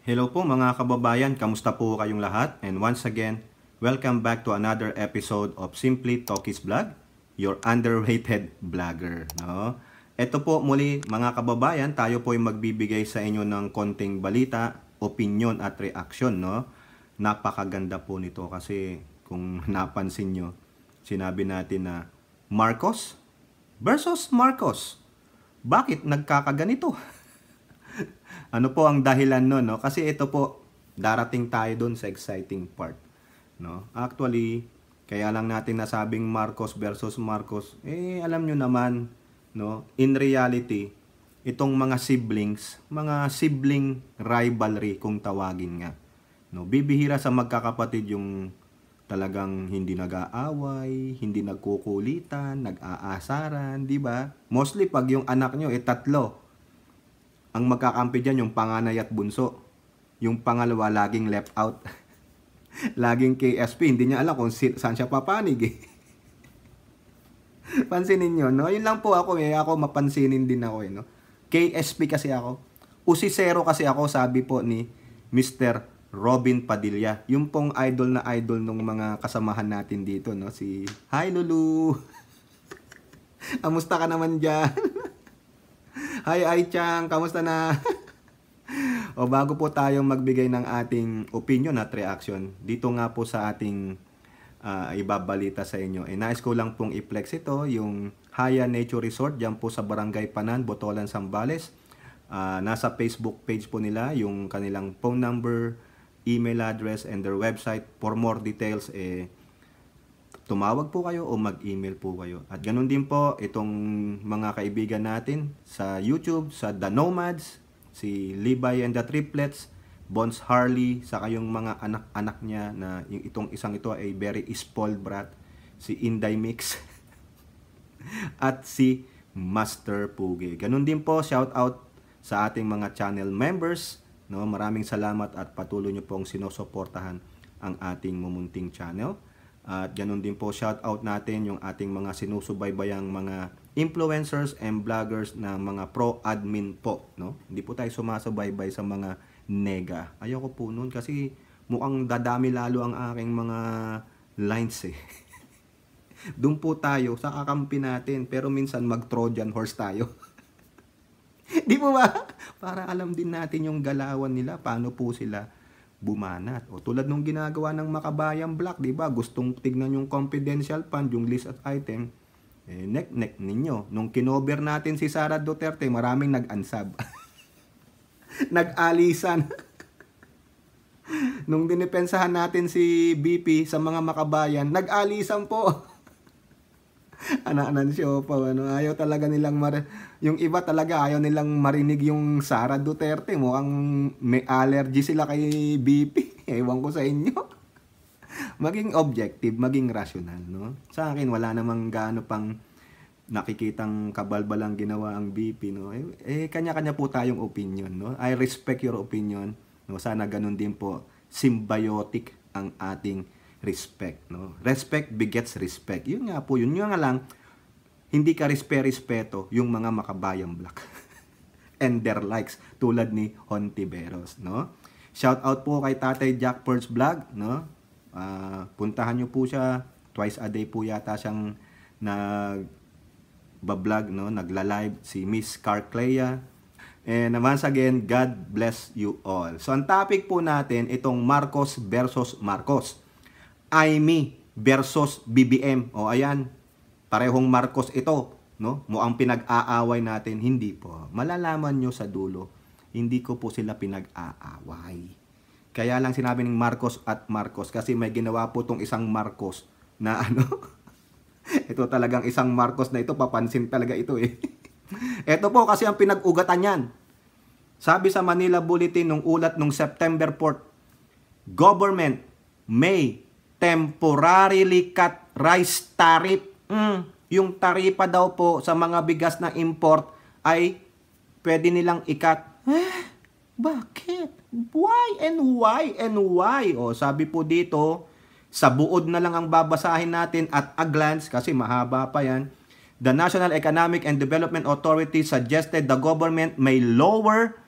Hello po mga kababayan, kamusta po kayong lahat? And once again, welcome back to another episode of Simply Talkies Vlog, your underrated vlogger. No? Ito po muli mga kababayan, tayo po ay magbibigay sa inyo ng konting balita, opinion at reaction. No? Napakaganda po nito kasi kung napansin nyo, sinabi natin na Marcos versus Marcos. Bakit nagkakaganito? Ano po ang dahilan nun, no? Kasi ito po, darating tayo dun sa exciting part, no? Actually, kaya lang natin nasabing Marcos versus Marcos, alam nyo naman, no? In reality, itong mga sibling rivalry kung tawagin nga, no? Bibihira sa magkakapatid yung talagang hindi nag-aaway, hindi nagkukulitan, nag-aasaran, di ba? Mostly pag yung anak nyo tatlo, ang magkakampi dyan yung panganay at bunso. Yung pangalawa laging left out. Laging KSP. Hindi niya alam kung saan siya papanig eh. Pansinin nyo, no? Yun lang po ako eh. Ako mapansinin din ako eh, no? KSP kasi ako. Usisero kasi ako, sabi po ni Mr. Robin Padilla. Yung pong idol na idol ng mga kasamahan natin dito, no? Si Hi Lulu! Amusta ka naman dyan? Hi Ai-chan, kamusta na? O bago po tayo magbigay ng ating opinion at reaction, dito nga po sa ating ibabalita sa inyo. Nais ko lang pong i-flex ito, yung Haya Nature Resort, dyan po sa Barangay Panan, Botolan, Zambales. Nasa Facebook page po nila, yung kanilang phone number, email address, and their website. For more details, tumawag po kayo o mag-email po kayo. At ganun din po itong mga kaibigan natin sa YouTube, sa The Nomads, si Levi and the Triplets, Bones Harley, sa kayong mga anak-anak niya na itong isang ito ay very spoiled brat, si Inday Mix, at si Master Pugi. Ganun din po, shout out sa ating mga channel members. No? Maraming salamat at patuloy nyo pong sinusuportahan ang ating mumunting channel. At ganun din po, shout out natin yung ating mga sinusubaybayang mga influencers and vloggers na mga pro-admin po, no? Hindi po tayo sumasabay-bay sa mga nega. Ayoko po nun kasi mukhang dadami lalo ang aking mga lines eh. Doon po tayo sa kakampi natin, pero minsan mag-Trojan horse tayo. Di po ba? Para alam din natin yung galawan nila, paano po sila bumanat. O tulad nung ginagawa ng Makabayan Black, di ba? Gustong tignan yung confidential fund, yung list at item. Nek-nek ninyo. Nung kinover natin si Sara Duterte, maraming nag-ansab. Nag-alisan. Nung dinipensahan natin si BP sa mga Makabayan, nag-alisan po. Anak-anan siya pa, ano, ayaw talaga nilang yung iba talaga ayaw nilang marinig yung Sara Duterte. Mukhang may allergy sila kay BP. Ewan ko sa inyo. Maging objective, maging rational, no? Sa akin wala namang gaano pang nakikitang kabalbalang ginawa ang BP, no? Kanya-kanya po tayong opinion, no? I respect your opinion, no? Sana ganun din po, symbiotic ang ating respect, no? Respect begets respect. Yun nga po, yun nga lang, hindi ka respeto yung mga Makabayan Black and their likes tulad ni Hontiveros, no? Shout out po kay Tatay Jack Perch Vlog, no? Puntahan nyo po siya, twice a day po yata siyang nag-vlog, no? Nagla-live si Miss Carclea. And once again, God bless you all. So ang topic po natin itong Marcos versus Marcos. Aimee versus BBM. O ayan, parehong Marcos ito, no? Mukhang pinag-aaway natin. Hindi po. Malalaman nyo sa dulo, hindi ko po sila pinag-aaway. Kaya lang sinabi ng Marcos at Marcos kasi may ginawa po tong isang Marcos na ano, ito talagang isang Marcos na ito, papansin talaga ito eh. Ito po kasi ang pinag-ugatan yan. Sabi sa Manila Bulletin nung ulat nung September 4, government may temporarily cut rice tariff. Yung taripa daw po sa mga bigas na import ay pwede nilang i-cut. Bakit? Why and why and why? O sabi po dito, sa buod na lang ang babasahin natin at a glance kasi mahaba pa yan. The National Economic and Development Authority suggested the government may lower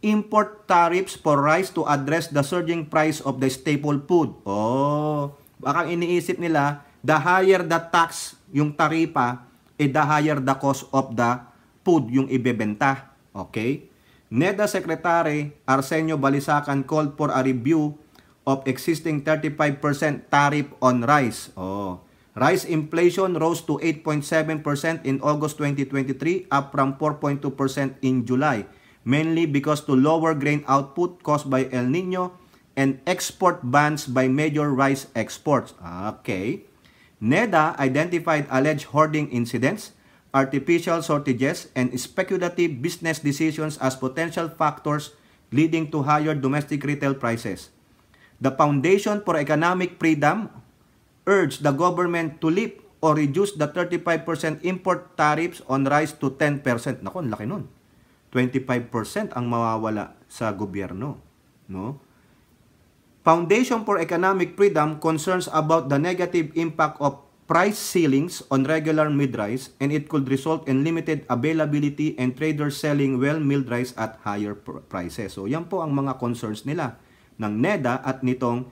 import tariffs for rice to address the surging price of the staple food. Oh, baka iniisip nila, the higher the tax, yung taripa, the higher the cost of the food yung ibebenta. Okay? NEDA Secretary Arsenio Balisacan called for a review of existing 35% tariff on rice. Oh, rice inflation rose to 8.7% in August 2023, up from 4.2% in July, mainly because to lower grain output caused by El Nino and export bans by major rice exports. Okay. NEDA identified alleged hoarding incidents, artificial shortages, and speculative business decisions as potential factors leading to higher domestic retail prices. The Foundation for Economic Freedom urged the government to lift or reduce the 35% import tariffs on rice to 10%. Naku, ang laki nun. 25% ang mawawala sa gobyerno, no? Foundation for Economic Freedom concerns about the negative impact of price ceilings on regular milled rice, and it could result in limited availability and traders selling well-milled rice at higher prices. So yan po ang mga concerns nila ng NEDA at nitong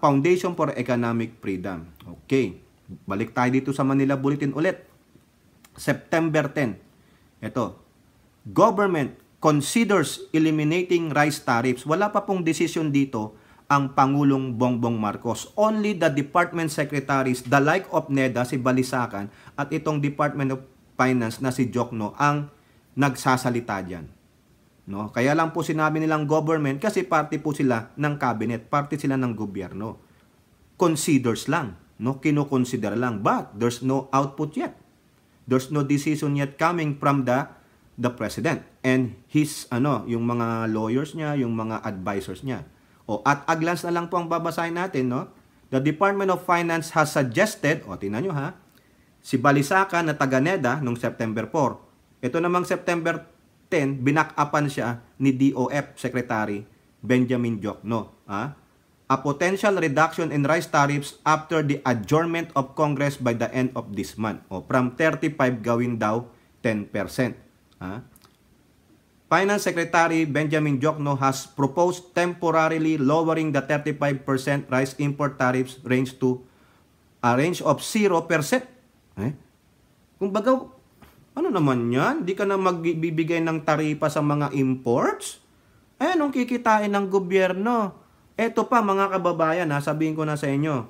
Foundation for Economic Freedom. Okay, balik tayo dito sa Manila Bulletin ulit. September 10. Ito, government considers eliminating rice tariffs. Wala pa pong desisyon dito ang Pangulong Bongbong Marcos. Only the department secretaries, the like of NEDA, si Balisacan, at itong Department of Finance na si Jokno ang nagsasalita dyan. No? Kaya lang po sinabi nilang government kasi party po sila ng cabinet, party sila ng gobyerno. Considers lang, no? Kino-consider lang, but there's no output yet. There's no decision yet coming from the president and his yung mga lawyers niya, yung mga advisors niya. At a glance na lang po ang babasahin natin, no? The Department of Finance has suggested, tingnan nyo ha, si Balisacan na taga NEDA noong September 4. Ito namang September 10, binak-upan siya ni DOF Secretary Benjamin Jokno. A potential reduction in rice tariffs after the adjournment of Congress by the end of this month. From 35 gawin daw 10%. Finance Secretary Benjamin Jokno has proposed temporarily lowering the 35% rice import tariffs range to a range of 0%. Kung baga, ano naman yan? Di ka na magbibigay ng taripa sa mga imports? Anong kikitain ng gobyerno? Eto pa mga kababayan, sabihin ko na sa inyo.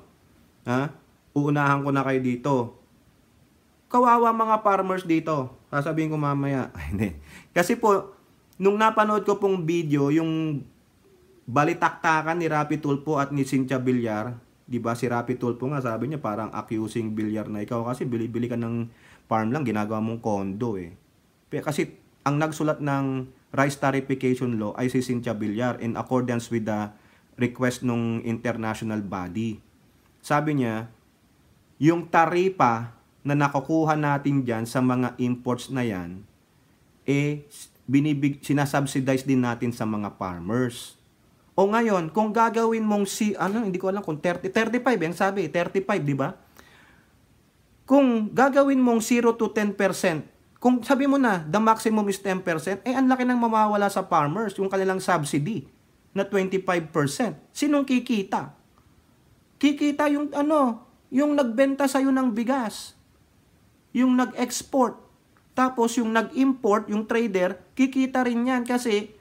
Uunahan ko na kayo dito. Kawawa mga farmers dito. Sasabihin ko mamaya. Hindi. Kasi po, nung napanood ko pong video, yung balitaktakan ni Rapi Tulfo at ni Cynthia Villar, di ba si Rapi Tulfo nga sabi niya parang accusing Villar na ikaw kasi bili-bili ka ng farm lang, ginagawa mong kondo eh. Kasi ang nagsulat ng rice tariffication law ay si Cynthia Villar in accordance with the request ng international body. Sabi niya, yung taripa na nakukuha natin dyan sa mga imports na yan, sinasubsidize din natin sa mga farmers. O ngayon, kung gagawin mong hindi ko alam kung 35 yan sabi, 35, di ba? Kung gagawin mong 0 to 10%, kung sabi mo na, the maximum is 10%, ang laki nang mamawala sa farmers, yung kanilang subsidy na 25%. Sinong kikita? Kikita yung yung nagbenta sa'yo ng bigas, yung nag-export, tapos yung nag-import, yung trader, kikita rin yan kasi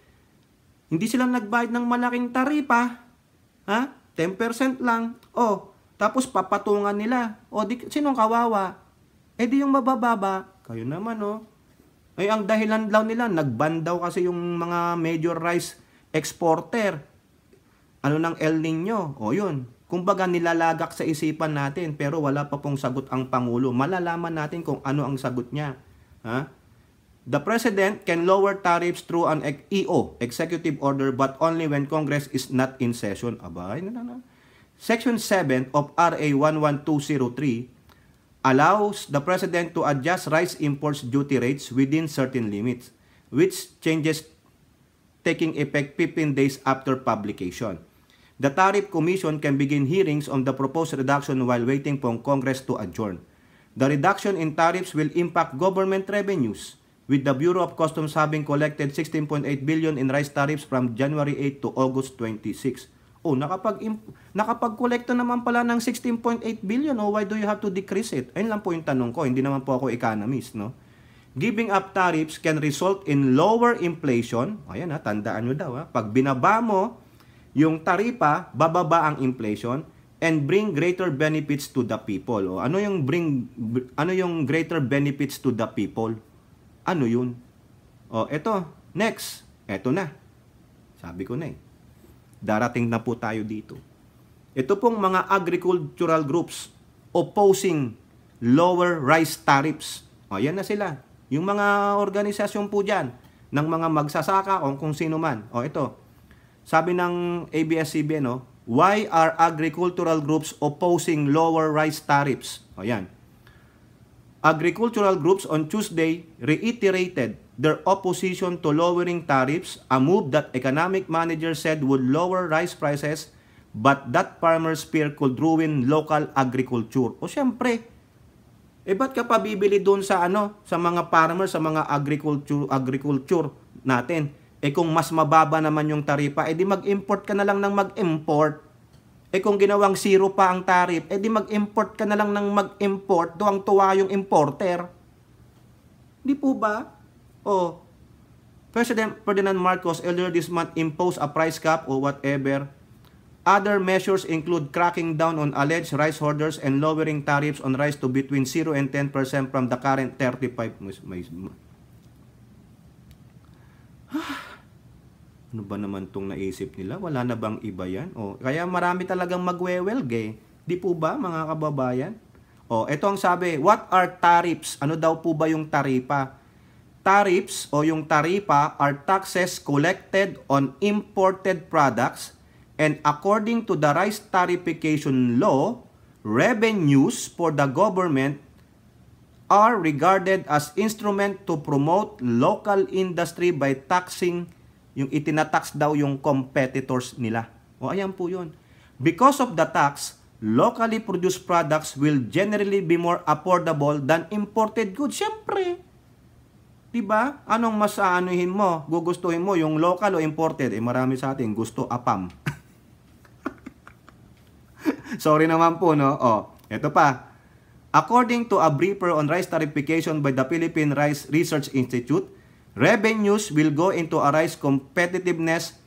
hindi sila nagbayad ng malaking taripa, 10% lang, tapos papatungan nila, sinong kawawa? Di yung mabababa, kayo naman ang dahilan daw nila, nagban daw kasi yung mga major rice exporter, ng El Nino, yun. Kumbaga nilalagak sa isipan natin, pero wala pa pong sagot ang Pangulo. Malalaman natin kung ano ang sagot niya. The President can lower tariffs through an executive order, but only when Congress is not in session. Section 7 of RA 11203 allows the President to adjust rice imports duty rates within certain limits, which changes taking effect 15 days after publication. The Tariff Commission can begin hearings on the proposed reduction while waiting for Congress to adjourn. The reduction in tariffs will impact government revenues, with the Bureau of Customs having collected 16.8 billion in rice tariffs from January 8 to August 26. Oh, nakapag-kolekta naman pala ng 16.8 billion. Oh, why do you have to decrease it? Ayun lang po yung tanong ko. Hindi naman po ako economist, no? Giving up tariffs can result in lower inflation. Ayan ha, tandaan nyo daw ha. Pag binaba mo yung taripa, bababa ang inflation and bring greater benefits to the people. O, ano yung greater benefits to the people? Ano yun? O, eto, next. Eto na. Sabi ko na eh. Darating na po tayo dito. Ito pong mga agricultural groups opposing lower rice tariffs. O, yan na sila. Yung mga organisasyon po dyan ng mga magsasaka o kung sino man. O, ito. Sabi ng ABS-CBN, no? Why are agricultural groups opposing lower rice tariffs? O, yan. Agricultural groups on Tuesday reiterated their opposition to lowering tariffs, a move that economic managers said would lower rice prices, but that farmers fear could ruin local agriculture. O syempre, ba't ka pa bibili doon sa sa mga farmers, sa mga agriculture natin? Kung mas mababa naman yung taripa, di mag-import ka na lang ng mag-import. Kung ginawang zero pa ang tarif, di mag-import ka na lang ng mag-import, tuwang-tuwa yung importer. Di po ba? President Ferdinand Marcos earlier this month imposed a price cap or whatever. Other measures include cracking down on alleged rice hoarders and lowering tariffs on rice to between 0 and 10% from the current 35%. Ano ba naman itong naisip nila? Wala na bang iba yan? Kaya marami talagang magwewelge. Di po ba, mga kababayan? Ito ang sabi, what are tariffs? Ano daw po ba yung taripa? Tariffs o yung taripa are taxes collected on imported products, and according to the rice tariffication law, revenues for the government are regarded as instrument to promote local industry by taxing yung itinatax daw yung competitors nila. Ayan po yun. Because of the tax, locally produced products will generally be more affordable than imported goods. Siyempre. Diba? Anong mas aanuhin mo? Gugustuhin mo yung local o imported? Marami sa atin gusto apam. Sorry naman po, no? Ito pa. According to a briefer on rice tariffication by the Philippine Rice Research Institute, revenues will go into a Rice Competitiveness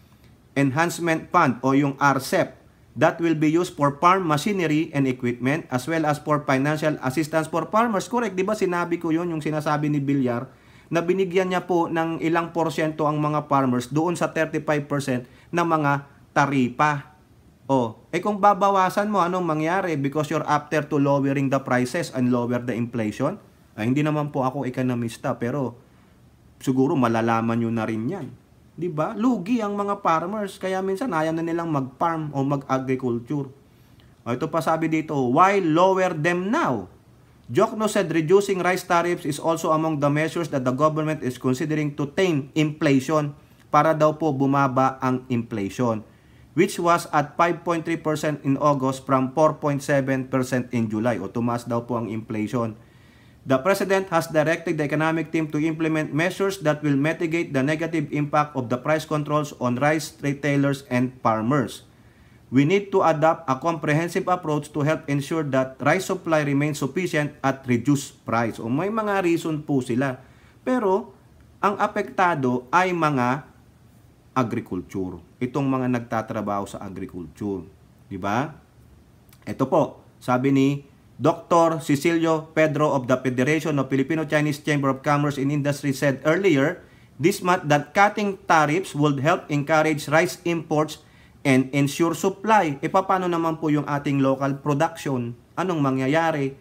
Enhancement Fund o yung RCEP that will be used for farm machinery and equipment as well as for financial assistance for farmers. Correct, di ba sinabi ko yun, yung sinasabi ni Villar, na binigyan niya po ng ilang porsyento ang mga farmers doon sa 35% na mga taripa. Kung babawasan mo, anong mangyari? Because you're after to lowering the prices and lower the inflation? Hindi naman po ako ekonomista, pero siguro malalaman nyo na rin yan. Diba? Lugi ang mga farmers. Kaya minsan ayaw na nilang mag-farm o mag-agriculture. Ito pa sabi dito, why lower them now? Jokno said reducing rice tariffs is also among the measures that the government is considering to tame inflation para daw po bumaba ang inflation, which was at 5.3% in August from 4.7% in July. Tumaas daw po ang inflation. The President has directed the economic team to implement measures that will mitigate the negative impact of the price controls on rice retailers and farmers. We need to adopt a comprehensive approach to help ensure that rice supply remains sufficient at reduced price. May mga reason po sila. Pero, ang apektado ay mga agriculture. Itong mga nagtatrabaho sa agriculture. Diba? Ito po, sabi ni Dr. Cecilio Pedro of the Federation of Filipino-Chinese Chamber of Commerce and Industry said earlier this month that cutting tariffs would help encourage rice imports and ensure supply. Paano naman po yung ating local production? Anong mangyayari?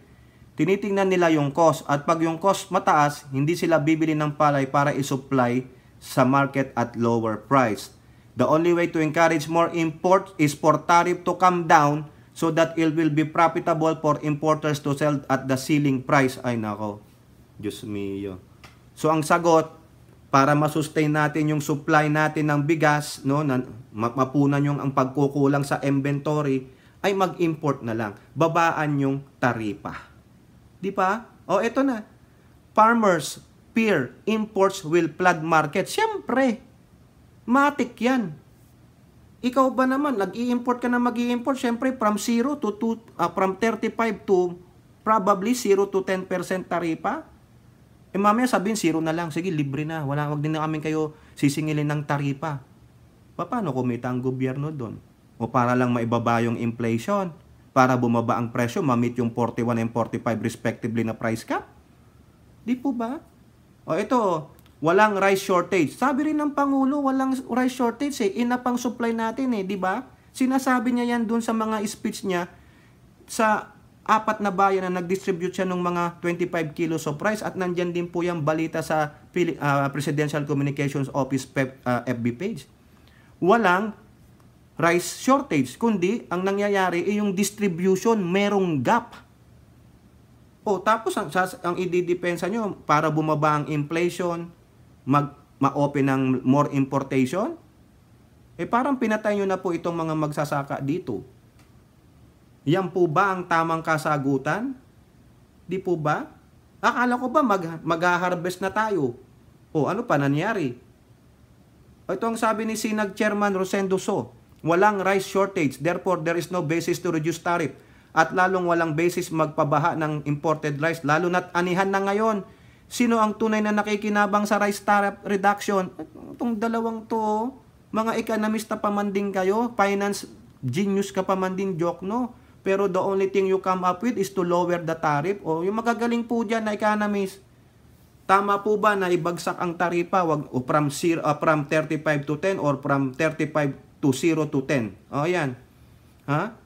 Tinitingnan nila yung cost at pag yung cost mataas, hindi sila bibili ng palay para isupply sa market at lower price. The only way to encourage more imports is for tariff to come down so that it will be profitable for importers to sell at the ceiling price. Ay nako, Diyos mio. So ang sagot, para masustain natin yung supply natin ng bigas, no, mapunan yung ang pagkukulang sa inventory, ay mag-import na lang. Babaan yung taripa. Di ba? Ito na. Farmers fear imports will flood market. Siyempre, matik yan. Ikaw ba naman, nag-i-import ka na mag-i-import, siyempre from 0 to from 35 to probably 0 to 10% taripa. Mamaya sabihin 0 na lang, sige libre na, wag din na kami kayo sisingilin ng taripa. Paano kumita ang gobyerno doon? O para lang maibaba yung inflation, para bumaba ang presyo, ma-meet yung 41 and 45 respectively na price cap? Di po ba? O ito, walang rice shortage. Sabi rin ng Pangulo, walang rice shortage eh. Enough ang supply natin eh, di ba? Sinasabi niya yan dun sa mga speech niya sa 4 na bayan na nag-distribute siya ng mga 25 kilos of rice at nandyan din po yung balita sa Presidential Communications Office FB page. Walang rice shortage, kundi ang nangyayari ay yung distribution merong gap. O tapos ang ididepensa nyo para bumaba ang inflation, ma-open ng more importation? Parang pinatay nyo na po itong mga magsasaka dito. Yan po ba ang tamang kasagutan? Di po ba? Akala ko ba mag-harvest na tayo? O ano pa nangyari? Ito ang sabi ni Sinag Chairman Rosendo So, walang rice shortage, therefore there is no basis to reduce tariff. At lalong walang basis magpabaha ng imported rice, lalo na't anihan na ngayon. Sino ang tunay na nakikinabang sa rice tariff reduction? Itong dalawang to, mga ekonomista pa man din kayo, finance genius ka pa man din, Jokno. Pero the only thing you come up with is to lower the tariff. O yung magagaling po dyan na economist, tama po ba na ibagsak ang taripa from 35 to 10 or from 35 to 0 to 10? O yan. Ha?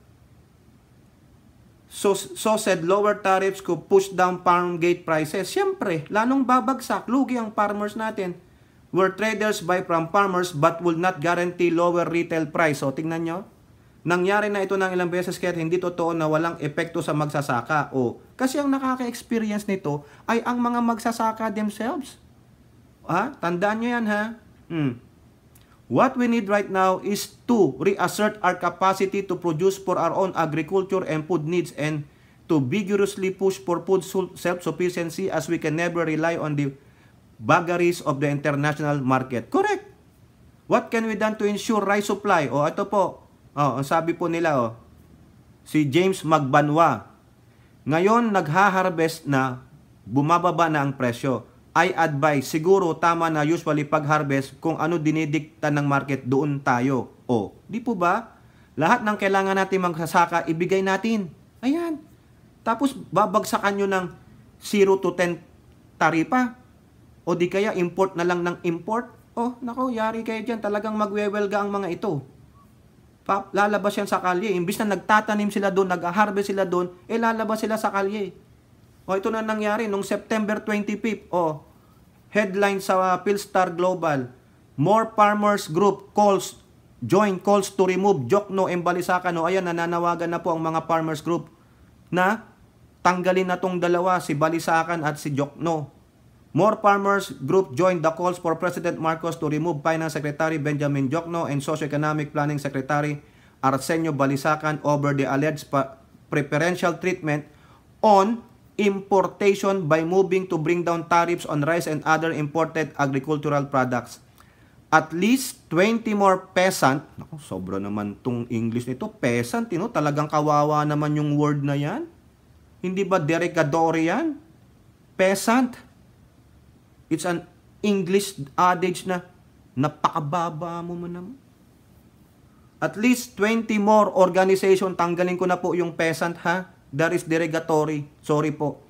So said lower tariffs could push down farm gate prices. Siyempre, lalong babagsak, lugi ang farmers natin. Where traders buy from farmers but will not guarantee lower retail price. So tingnan nyo, nangyari na ito ng ilang beses kaya hindi totoo na walang epekto sa magsasaka. Kasi ang nakaka-experience nito ay ang mga magsasaka themselves. Tandaan nyo yan ha. What we need right now is to reassert our capacity to produce for our own agriculture and food needs and to vigorously push for food self-sufficiency as we can never rely on the vagaries of the international market. Correct. What can we done to ensure rice supply? Ito po. Ang sabi po nila, si James Magbanwa. Ngayon, nagha-harvest na, bumababa na ang presyo. I advise, siguro tama na usually pag-harvest kung ano dinidikta ng market, doon tayo. Di po ba? Lahat ng kailangan natin magsasaka, ibigay natin. Ayan. Tapos babagsakan nyo ng 0 to 10 taripa. O di kaya import na lang ng import. Nako, yari kayo dyan. Talagang magwewelga ang mga ito. Lalabas yan sa kalye. Imbis na nagtatanim sila doon, nag-harvest sila doon, lalabas sila sa kalye. Ito na nangyari nung September 25. Headline sa Philstar Global. More farmers group calls to remove Jokno and Balisacan. Ayan, nananawagan na po ang mga farmers group na tanggalin na tong dalawa, si Balisacan at si Jokno. More farmers group joined the calls for President Marcos to remove Finance Secretary Benjamin Jokno and Socio-Economic Planning Secretary Arsenio Balisacan over the alleged preferential treatment on importation by moving to bring down tariffs on rice and other imported agricultural products. At least 20 more peasant, sobra naman tong English nito, peasant, talagang kawawa naman yung word na yan. Hindi ba derogatory yan? Peasant. It's an English adage na napakababa mo naman. At least 20 more organization, tanggalin ko na po yung peasant ha. That is derogatory. Sorry po.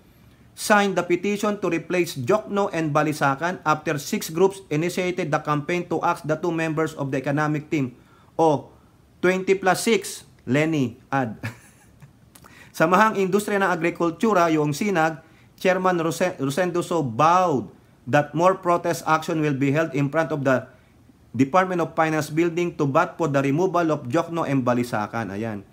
Signed the petition to replace Jokno and Balisacan after 6 groups initiated the campaign to ask the 2 members of the economic team. 20 plus 6, Lenny, add. Samahang Industriya ng Agrikultura, yung SINAG, Chairman Rosendo So vowed that more protest action will be held in front of the Department of Finance building to bat for the removal of Jokno and Balisacan. Ayan.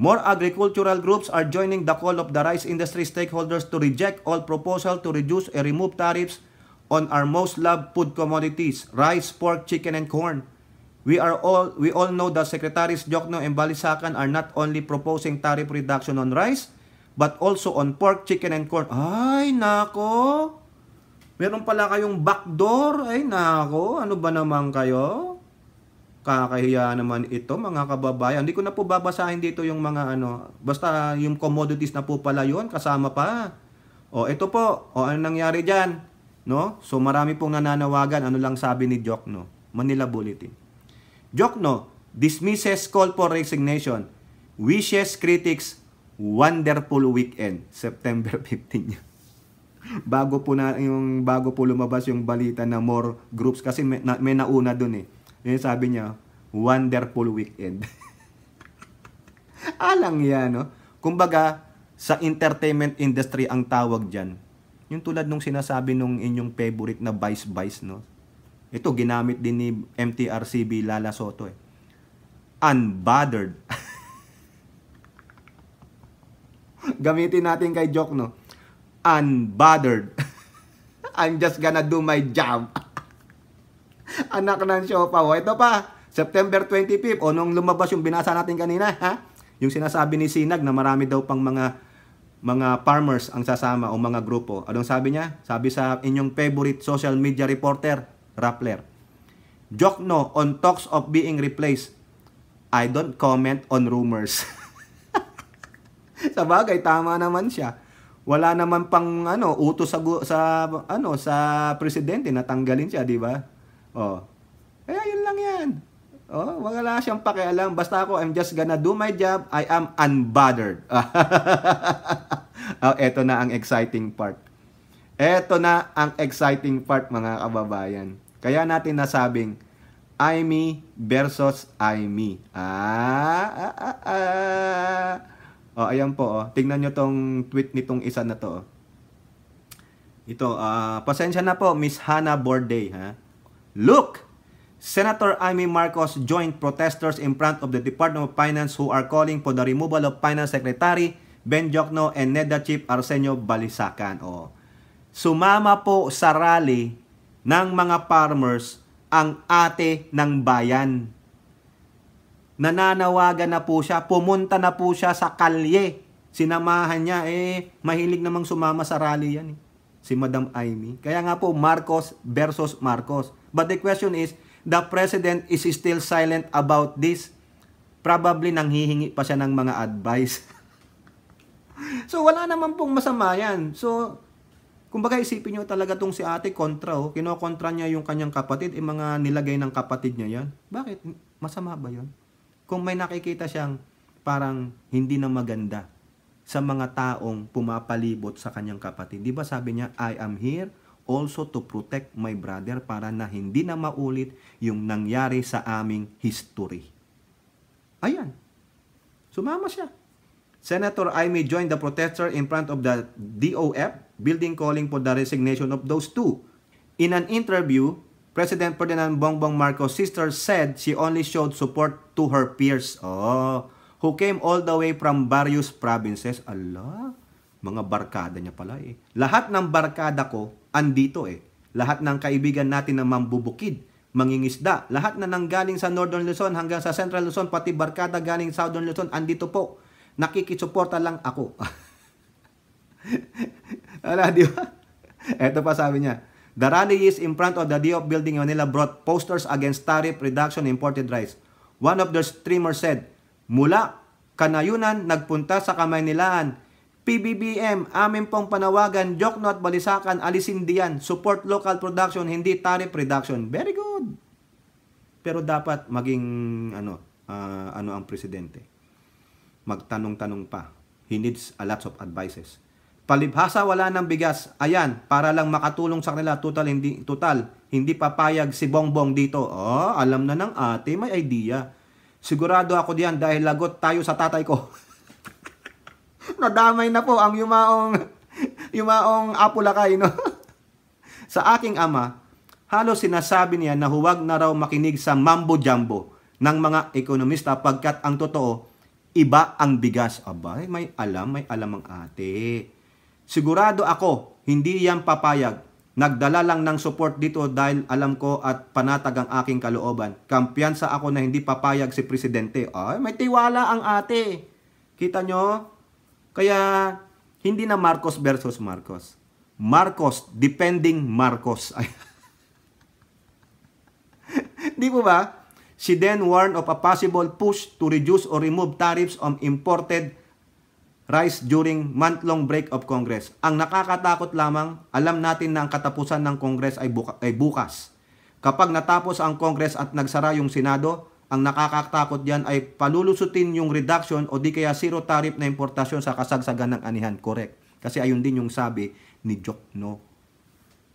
More agricultural groups are joining the call of the rice industry stakeholders to reject all proposal to reduce or remove tariffs on our most loved food commodities, rice, pork, chicken, and corn. We all know that Secretaries Jokno and Balisacan are not only proposing tariff reduction on rice, but also on pork, chicken, and corn. Ay, nako! Meron pala kayong backdoor. Ay nako, ano ba naman kayo? Kakahiya naman ito mga kababayan. Hindi ko na po babasahin dito yung mga ano. Basta yung commodities na po pala yun, kasama pa. O ito po, o ano nangyari dyan? No? So marami pong nananawagan. Ano lang sabi ni Jokno? Manila Bulletin. Jokno dismisses call for resignation. Wishes critics wonderful weekend. September 15. bago po lumabas yung balita na more groups kasi may nauna dun eh. Yung sabi niya, wonderful weekend. Alang yan, no? Kumbaga, sa entertainment industry ang tawag dyan. Yung tulad nung sinasabi nung inyong favorite na Vice, no? Ito, ginamit din ni MTRCB Lala Soto eh. Unbothered. Gamitin natin kay Joke, no? Unbothered. I'm just gonna do my job. Anak ng siopaw. Ito pa, September 25, o nung lumabas yung binasa natin kanina, ha? Yung sinasabi ni Sinag na marami daw pang mga farmers ang sasama o mga grupo. Anong sabi niya? Sabi sa inyong favorite social media reporter, Rappler. Jokno on talks of being replaced. I don't comment on rumors. Sa bagay, tama naman siya. Wala naman pang utos sa presidente na tanggalin siya, di ba? Oh. Kaya yun lang yan. Oh, wala siyang pakialam. Basta ako, I'm just gonna do my job. I am unbothered. Oh, eto na ang exciting part. Eto na ang exciting part, mga kababayan. Kaya natin nasabing, I me versus I me. Oh, ayan po. Oh. Tingnan nyo tong tweet nitong isa na to. Oh. Ito, pasensya na po, Miss Hannah Borday. Ha? Look! Senator Amy Marcos joined protesters in front of the Department of Finance who are calling for the removal of Finance Secretary Ben Jokno and NEDA Chief Arsenio Balisacan. Oh. Sumama po sa rally ng mga farmers ang ate ng bayan. Nananawagan na po siya, pumunta na po siya sa kalye. Sinamahan niya, mahilig namang sumama sa rally yan. Si Madam Amy. Kaya nga po, Marcos versus Marcos. But the question is, the President is still silent about this. Probably nanghihingi pa siya ng mga advice. So, wala naman pong masama yan. So, kumbaga isipin nyo talaga tong si ate kontra. Kinokontra niya yung kanyang kapatid, mga nilagay ng kapatid niya yan. Bakit? Masama ba yun? Kung may nakikita siyang parang hindi na maganda sa mga taong pumapalibot sa kanyang kapatid. Di ba sabi niya, I am here also to protect my brother para na hindi na maulit yung nangyari sa aming history. Ayan. Sumama siya. Senator Amy joined the protester in front of the DOF building calling for the resignation of those two. In an interview, President Ferdinand Bongbong Marcos' sister said she only showed support to her peers who came all the way from various provinces. Allah, mga barkada niya pala eh. Lahat ng barkada ko andito eh. Lahat ng kaibigan natin na mambubukid, mangingisda, lahat na nanggaling sa Northern Luzon hanggang sa Central Luzon, pati barkada galing Southern Luzon, andito po. Nakikisuporta lang ako. Ala, di ba? Ito pa sabi niya. The rally is in front of the DOF building in Manila brought posters against tariff reduction imported rice. One of the streamers said, mula Kanayunan, nagpunta sa Kamaynilaan. PBBM, amin pong panawagan, Jokno at Balisacan, alisin diyan. Support local production, hindi tariff reduction. Very good. Pero dapat maging, ano ang presidente? Magtanong-tanong pa. He needs a lot of advices. Palibhasa wala ng bigas. Ayan, para lang makatulong sa kanila. Total, hindi papayag si Bongbong dito. Oh, alam na ng ate, may idea. Sigurado ako diyan dahil lagot tayo sa tatay ko. Nadamay na po ang yumaong Apulakay, no? Sa aking ama, halos sinasabi niya na huwag na raw makinig sa mambo-jumbo ng mga ekonomista pagkat ang totoo, iba ang bigas. Abay, may alam ang ate. Sigurado ako, hindi yan papayag. Nagdala lang ng support dito dahil alam ko at panatag ang aking kalooban. Kampiyansa ako na hindi papayag si Presidente. Ay, may tiwala ang ate. Kita nyo? Kaya, hindi na Marcos versus Marcos. Marcos defending Marcos. Di po ba? She then warned of a possible push to reduce or remove tariffs on imported rice during month-long break of Congress. Ang nakakatakot lamang, alam natin na ang katapusan ng Congress ay bukas. Kapag natapos ang Congress at nagsara yung Senado, ang nakakatakot diyan ay palulusutin yung reduction o di kaya zero tariff na importasyon sa kasagsagan ng anihan. Correct. Kasi ayun din yung sabi ni Jokno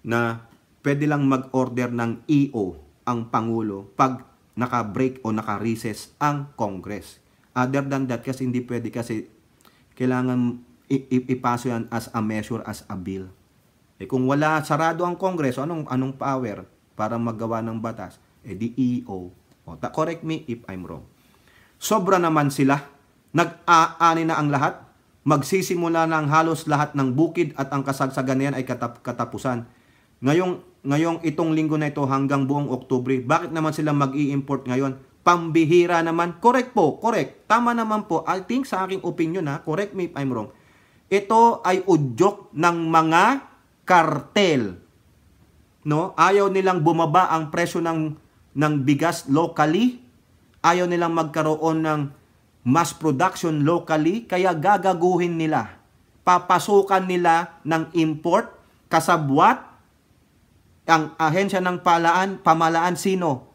na pwede lang mag-order ng EO ang Pangulo pag naka-break o naka-recess ang Congress. Other than that, kasi hindi pwede kasi kailangan ipaso yan as a measure, as a bill. Eh kung wala, sarado ang Congress, anong power para magawa ng batas? Eh di EO. Correct me if I'm wrong. Sobra naman sila. Nag-aani na ang lahat. Magsisimula na ang halos lahat ng bukid at ang kasagsagan na yan ay katapusan. Ngayong itong linggo na ito hanggang buong Oktubre, bakit naman sila mag-i-import ngayon? Pambihira naman. Correct po, correct. Tama naman po. I think sa aking opinion, correct me if I'm wrong. Ito ay udyok ng mga kartel. No? Ayaw nilang bumaba ang presyo ng bigas locally. Ayaw nilang magkaroon ng mass production locally. Kaya gagaguhin nila. Papasukan nila ng import kasabwat ang ahensya ng pamalaan sino?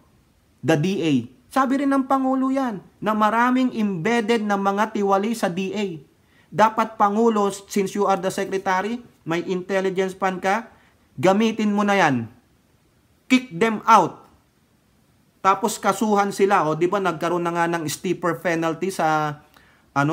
The DA. Sabi rin ng Pangulo yan, na maraming embedded na mga tiwali sa DA. Dapat Pangulo, since you are the Secretary, may intelligence pan ka, gamitin mo na yan. Kick them out. Tapos kasuhan sila. O, di ba nagkaroon na nga ng steeper penalty sa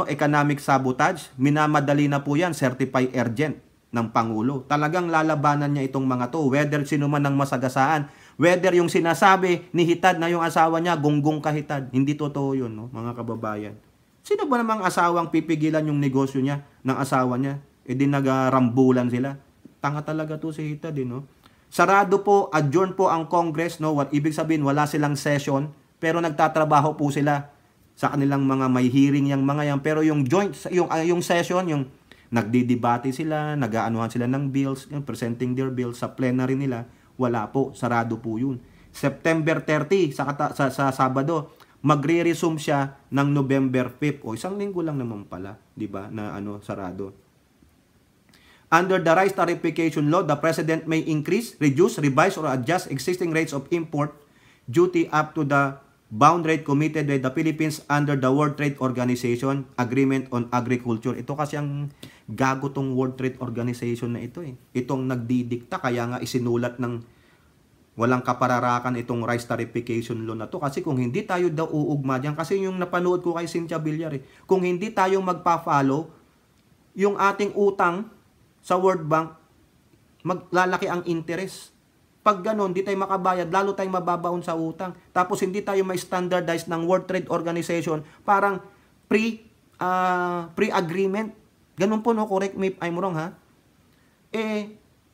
economic sabotage? Minamadali na po yan, certified urgent ng Pangulo. Talagang lalabanan niya itong mga to, whether sino man ang masagasaan. Whether yung sinasabi ni Hitad na yung asawa niya, gunggong kahitad. Hindi totoo yun, no, mga kababayan. Sino ba namang asawang pipigilan yung negosyo niya ng asawa niya? E di nagarambulan sila. Tanga talaga to si Hitad, no? Sarado po, adjourn po ang Congress, no? What ibig sabihin, wala silang session, pero nagtatrabaho po sila sa kanilang mga may hearing yang mga yan. Pero yung joint, yung session, yung nagdidebate sila, nag-aanuhan sila ng bills, presenting their bills sa plenary nila, wala po, sarado po yun. September 30, sa Sabado, magre-resume siya ng November 5. O isang linggo lang naman pala, di ba, na sarado. Under the rice tariffication law, the President may increase, reduce, revise, or adjust existing rates of import duty up to the bound rate committed by the Philippines under the World Trade Organization Agreement on Agriculture. Ito kasi ang gago tong World Trade Organization na ito. Itong nagdidikta, kaya nga isinulat ng walang kapararakan itong rice tariffication law na to. Kasi kung hindi tayo daw uugma dyan, kasi yung napanood ko kay Cynthia Villar, kung hindi tayo magpa-follow, yung ating utang sa World Bank, maglalaki ang interest. Pag ganon, di tayo makabayad, lalo tayong mababaon sa utang. Tapos hindi tayo may standardize ng World Trade Organization, parang pre-agreement. Ganun po, no? Correct me if I'm wrong, ha?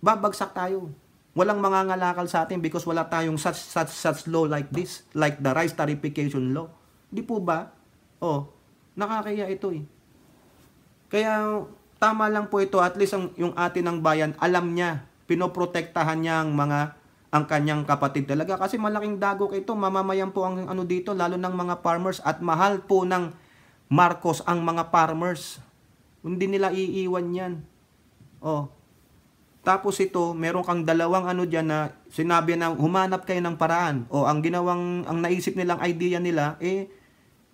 Babagsak tayo. Walang mangangalakal sa atin because wala tayong such law like this, like the rice tariffication law. Di po ba? Nakakaya ito Kaya tama lang po ito, at least yung atin ng bayan, alam niya, pinoprotektahan niya ang kanyang kapatid talaga. Kasi malaking dagok ito, mamamayan po ang dito, lalo ng mga farmers, at mahal po ng Marcos ang mga farmers. Hindi nila iiwan yan. Tapos ito, meron kang dalawang dyan na sinabi na humanap kayo ng paraan. Ang naisip nilang idea nila,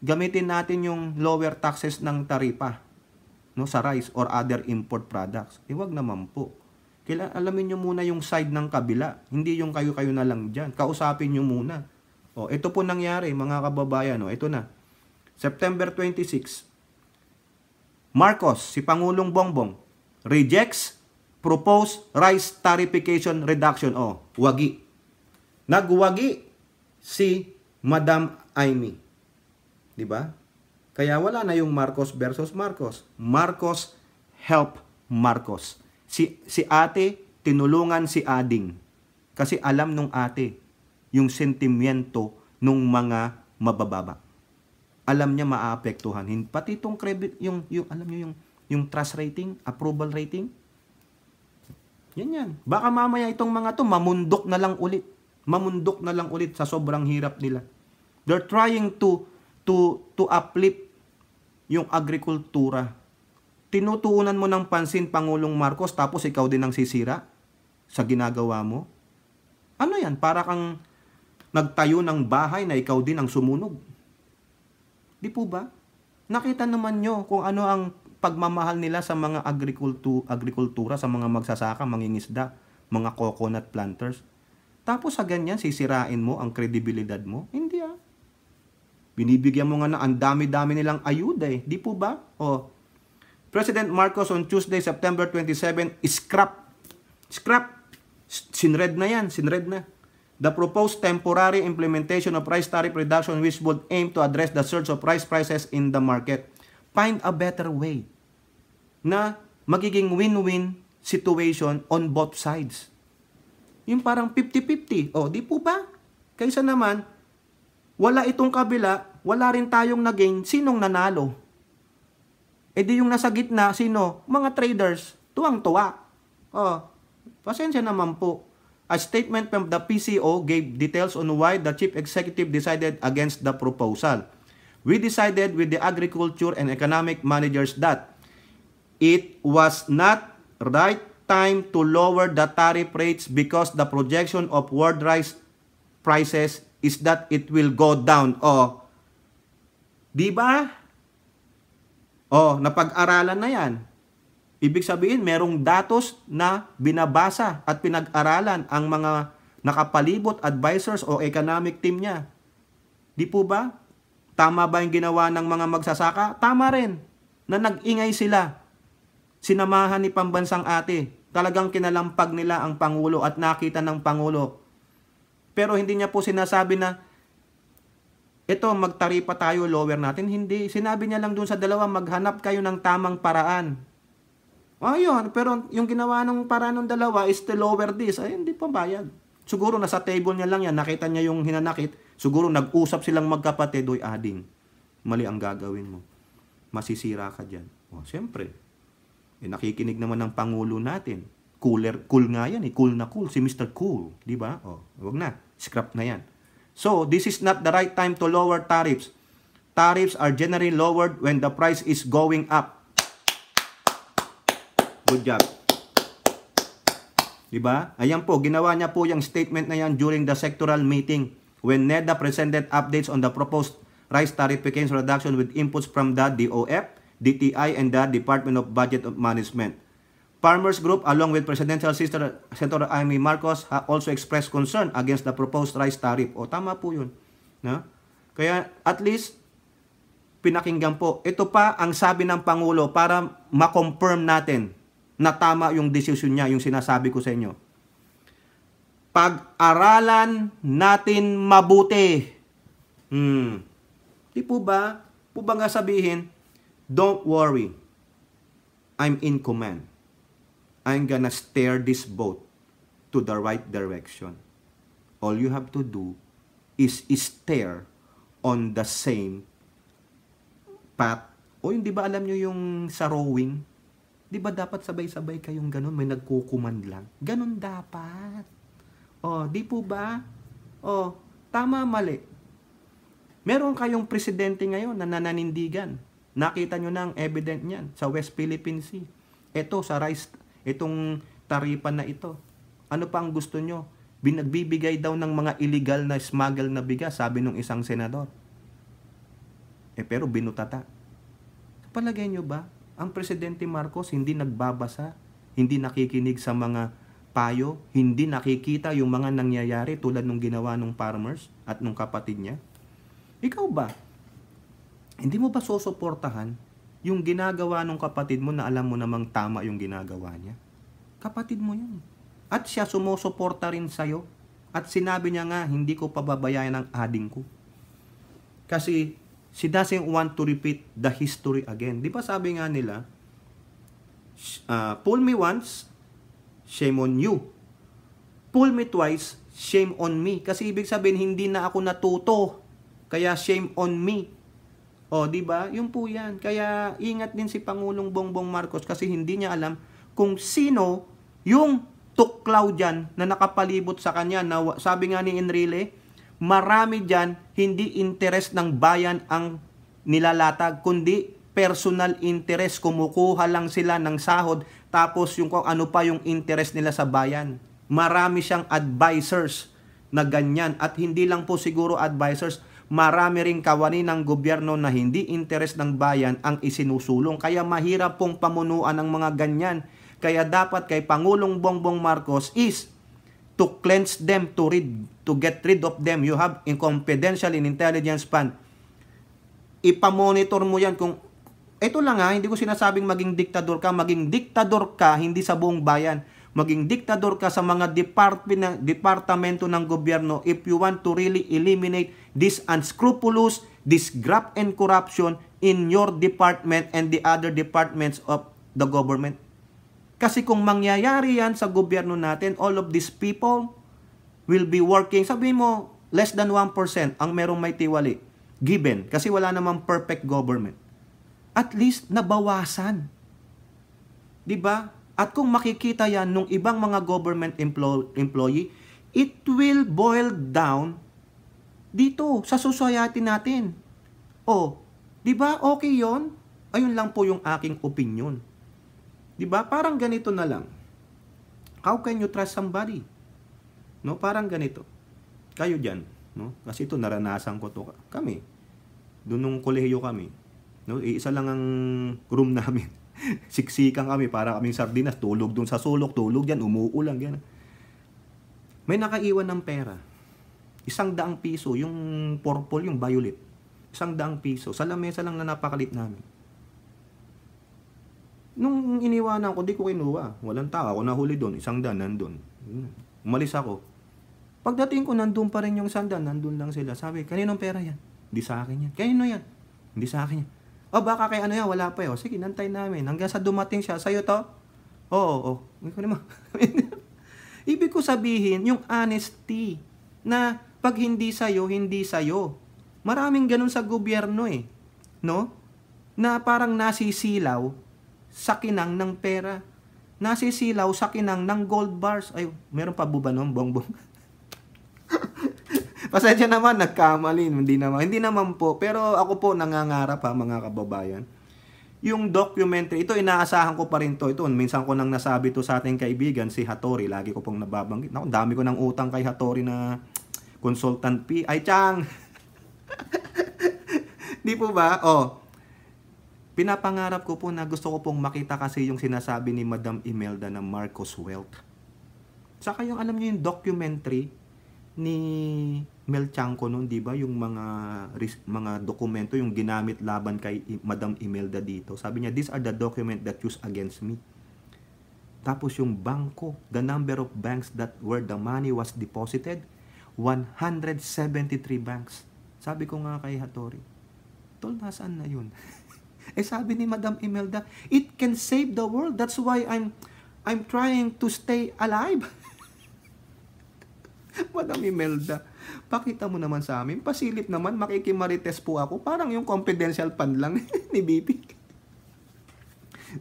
gamitin natin yung lower taxes ng taripa, no, sa rice or other import products. Wag naman po. Alamin nyo muna yung side ng kabila. Hindi yung kayo-kayo na lang dyan. Kausapin nyo muna. Ito po nangyari, mga kababayan. Ito na. September 26. Marcos, si Pangulong Bongbong, rejects proposed rice tariffication reduction. Wagi. Nagwagi si Madam Amy. Diba? Kaya wala na yung Marcos versus Marcos. Marcos help Marcos. Si ate, tinulungan si ading. Kasi alam nung ate, yung sentimiento nung mga mabababa. Alam niya maaapektuhan. Pati itong credit, alam niyo yung trust rating, approval rating. Yan. Baka mamaya itong mga to mamundok na lang ulit. Mamundok na lang ulit sa sobrang hirap nila. They're trying to uplift yung agrikultura. Tinutuunan mo ng pansin Pangulong Marcos tapos ikaw din ang sisira sa ginagawa mo. Ano yan? Para kang nagtayo ng bahay na ikaw din ang sumunog. Di po ba? Nakita naman nyo kung ano ang pagmamahal nila sa mga agrikultura, sa mga magsasaka, mangingisda, mga coconut planters. Tapos sa ganyan, sisirain mo ang kredibilidad mo? Hindi ah. Binibigyan mo nga na ang dami-dami nilang ayuda eh. Di po ba? President Marcos on Tuesday, September 27, scrap. Sinred na yan. The proposed temporary implementation of price tariff reduction which would aim to address the surge of rice prices in the market. Find a better way na magiging win-win situation on both sides. Yung parang 50-50. Di po ba? Kaysa naman, wala itong kabila, wala rin tayong nagain, sinong nanalo? Di yung nasa gitna, sino? Mga traders, tuwang-tuwa. Pasensya naman po. A statement from the PCO gave details on why the chief executive decided against the proposal. We decided with the agriculture and economic managers that it was not right time to lower the tariff rates because the projection of world rice prices is that it will go down. Di ba? Napag-aralan na yan. Ibig sabihin, merong datos na binabasa at pinag-aralan ang mga nakapalibot advisors o economic team niya. Di po ba? Tama ba yung ginawa ng mga magsasaka? Tama rin. Na nag-ingay sila. Sinamahan ni Pambansang Ate. Talagang kinalampag nila ang Pangulo at nakita ng Pangulo. Pero hindi niya po sinasabi na ito, magtaripa tayo, lower natin. Hindi. Sinabi niya lang dun sa dalawa, maghanap kayo ng tamang paraan. Ayun, pero yung ginawa ng paraan ng dalawa is to lower this. Ay, hindi pa bayad. Siguro nasa table niya lang yan, nakita niya yung hinanakit. Siguro nag-usap silang magkapatid, oy ading, mali ang gagawin mo. Masisira ka dyan. Siyempre. Nakikinig naman ng Pangulo natin. Cool nga yan, cool na cool. Si Mr. Cool, di ba? Wag na, scrap na yan. So, this is not the right time to lower tariffs. Tariffs are generally lowered when the price is going up. Good job. Diba? Ayan po, ginawa niya po yung statement na yan during the sectoral meeting when NEDA presented updates on the proposed rice tarification reduction with inputs from the DOF, DTI, and the Department of Budget Management. Farmers Group, along with Presidential Senator Amy Marcos, also expressed concern against the proposed rice tariff. Tama po yun. No? Kaya at least, pinakinggan po. Ito pa ang sabi ng Pangulo para ma-confirm natin na tama yung desisyon niya, yung sinasabi ko sa inyo. Pag-aralan natin mabuti. Di po ba? Po ba nga sabihin, don't worry, I'm in command. I'm gonna steer this boat to the right direction. All you have to do is steer on the same path. Hindi ba alam nyo yung sa rowing? Di ba dapat sabay-sabay kayong ganun? May nagkukuman lang. Ganun dapat. Di po ba? Tama, mali. Meron kayong presidente ngayon na nananindigan. Nakita nyo na ang evident niyan sa West Philippine Sea. Ito, sa rice, itong taripan na ito. Ano pa ang gusto nyo? Binagbibigay daw ng mga illegal na smuggle na bigas, sabi ng isang senador. Pero binutata. Palagay nyo ba? Ang Presidente Marcos hindi nagbabasa, hindi nakikinig sa mga payo, hindi nakikita yung mga nangyayari tulad ng ginawa ng farmers at ng kapatid niya? Ikaw ba? Hindi mo ba susuportahan yung ginagawa ng kapatid mo na alam mo namang tama yung ginagawa niya? Kapatid mo yan. At siya sumusuporta rin sa'yo. At sinabi niya nga, hindi ko pababayaan ang ading ko. Kasi she doesn't want to repeat the history again. Di ba sabi nga nila, fool me once, shame on you. Fool me twice, shame on me. Kasi ibig sabihin, hindi na ako natuto. Kaya shame on me. Di ba? Yun po yan. Kaya ingat din si Pangulong Bongbong Marcos kasi hindi niya alam kung sino yung tuklaw dyan na nakapalibot sa kanya. Na, sabi nga ni Enrile, marami dyan, hindi interest ng bayan ang nilalatag, kundi personal interest. Kumukuha lang sila ng sahod, tapos yung kung ano pa yung interest nila sa bayan. Marami siyang advisors na ganyan. At hindi lang po siguro advisors, marami ring kawani ng gobyerno na hindi interest ng bayan ang isinusulong. Kaya mahirap pong pamunuan ng mga ganyan. Kaya dapat kay Pangulong Bongbong Marcos is to cleanse them, to get rid of them. You have in confidential in intelligence fund. Ipamonitor mo yan kung, ito lang ha, hindi ko sinasabing maging diktador ka, hindi sa buong bayan. Maging diktador ka sa mga departamento ng gobyerno if you want to really eliminate this unscrupulous, this graft and corruption in your department and the other departments of the government. Kasi kung mangyayari yan sa gobyerno natin, all of these people will be working, sabi mo, less than 1% ang merong may tiwali. Given, kasi wala namang perfect government. At least nabawasan. 'Di ba? At kung makikita yan nung ibang mga government employee, it will boil down dito sa society natin. Oh, 'di ba? Okay 'yon. Ayun lang po yung aking opinion. 'Di ba? Parang ganito na lang. How can you trust somebody? No, parang ganito. Kayo diyan, no? Kasi ito naranasan ko to kami. Doon nung kolehiyo kami. No, isa lang ang room namin. Siksikan kami para kaming sardinas, tulog doon sa sulok, tulog diyan, umuulan yan. May nakaiwan ng pera. 100 piso, yung purple, yung violet. 100 piso. Sa lamesa lang na napakalit namin. Nung iniwanan ko, di ko kinuha. Walang tao. Ako nahuli doon. 100 nandun. Umalis ako. Pagdating ko, nandun pa rin yung 100. Nandun lang sila. Sabi, kaninong pera yan? Hindi sa akin yan. Kanino yan? Hindi sa akin yan. O baka kay ano yan, wala pa yun. Sige, nantay namin. Hanggang sa dumating siya. Sa'yo to? Oo. Ibig ko sabihin, yung honesty. Na pag hindi sa'yo, hindi sa'yo. Maraming ganun sa gobyerno eh. No? Na parang nasisilaw sa kinang ng pera. Nasisilaw sa kinang ng gold bars. Ay, meron pa buba nun, bongbong. Pasensya naman, nagkamali. Hindi naman po. Pero ako po nangangarap ha, mga kababayan. Yung documentary, ito inaasahan ko pa rin to. Ito, minsan ko nang nasabi to sa ating kaibigan, si Hattori. Lagi ko pong nababanggit. Naku, dami ko ng utang kay Hattori na consultant fee. Ay, Chang! Di po ba? Pinapangarap ko po na gusto ko pong makita kasi yung sinasabi ni Madam Imelda na Marcos Wealth. Saka yung alam niyo yung documentary ni Mel Chanco noon, 'di ba? Yung mga dokumento yung ginamit laban kay Madam Imelda dito. Sabi niya, "These are the document that used against me." Tapos yung bangko, the number of banks that where the money was deposited, 173 banks. Sabi ko nga kay Hattori, tol, nasaan na yun? Sabi ni Madam Imelda, it can save the world. That's why I'm trying to stay alive. Madam Imelda, pakita mo naman sa amin. Pasilip naman, makikimarites po ako. Parang yung confidential fund lang ni BP.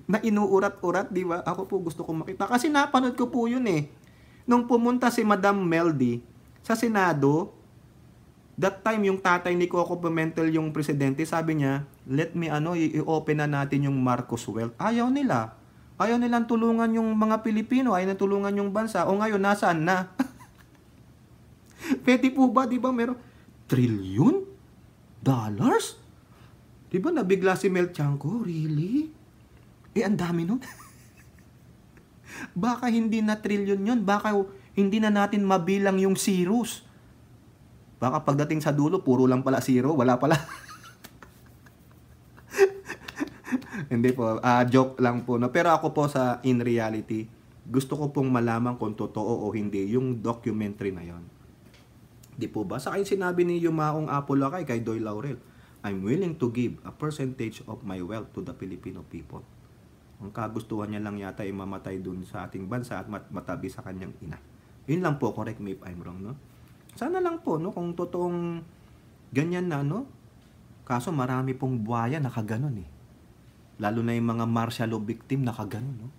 Na inuurat-urat, di ba? Ako po gusto kong makita. Kasi napanood ko po yun eh. Nung pumunta si Madam Meldy sa Senado, that time yung tatay ni Coco Pimentel yung presidente, sabi niya, let me i-open na natin yung Marcos Wealth. Ayaw nila. Ayaw nilang tulungan yung mga Pilipino, ayaw na tulungan yung bansa. O ngayon, nasaan na? Pwede po ba, di ba, meron $1 trillion? Di ba nabigla si Mel Chanco? Really? Ang dami nun. Baka hindi na trillion yun. Baka hindi na natin mabilang yung zeros. Baka pagdating sa dulo, puro lang pala zero. Wala pala. Hindi po. Joke lang po. No? Pero ako po in reality, gusto ko pong malaman kung totoo o hindi yung documentary na yon. Di po ba? Sa akin sinabi ni Yumaong Apolakay kay Doy Laurel, I'm willing to give a percentage of my wealth to the Filipino people. Ang kagustuhan niya lang yata ay mamatay dun sa ating bansa at matabi sa kanyang ina. Yun lang po, correct me if I'm wrong, no? Sana lang po, no, kung totoong ganyan na, no? Kaso marami pong buhaya nakaganon eh. Lalo na yung mga martial law victim nakaganon, no?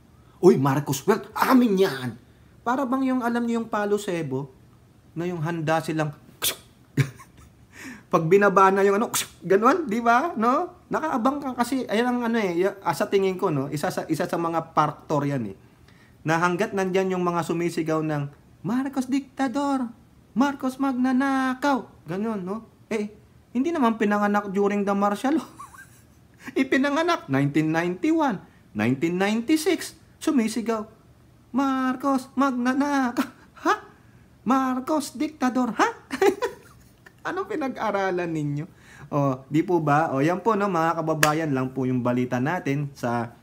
Uy, Marcos Wealth, amin yan! Para bang yung alam niyo yung Palo Sebo na yung handa silang pag binaba na yung ano, ganun, di ba? No? Nakaabang ka kasi, ayan ang ano sa tingin ko, no? Isa sa mga factor yan na hanggat nandyan yung mga sumisigaw ng Marcos Diktador, Marcos Magnanakaw, ganun, no? Hindi naman pinanganak during the martial law. Ipinanganak 1991, 1996, sumisigaw Marcos Magnanakaw. Ha? Marcos Diktador, ha? Anong pinag-aralan ninyo? Di po ba? Yan po, no, mga kababayan, lang po yung balita natin sa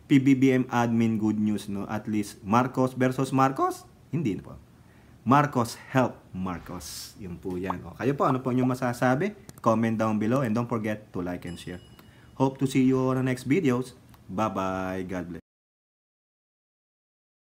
PBBM admin good news, no? At least Marcos versus Marcos? Hindi po. Marcos help Marcos. Yun po yan. Kayo po, ano po yung masasabi? Comment down below and don't forget to like and share. Hope to see you on the next videos. Bye-bye. God bless.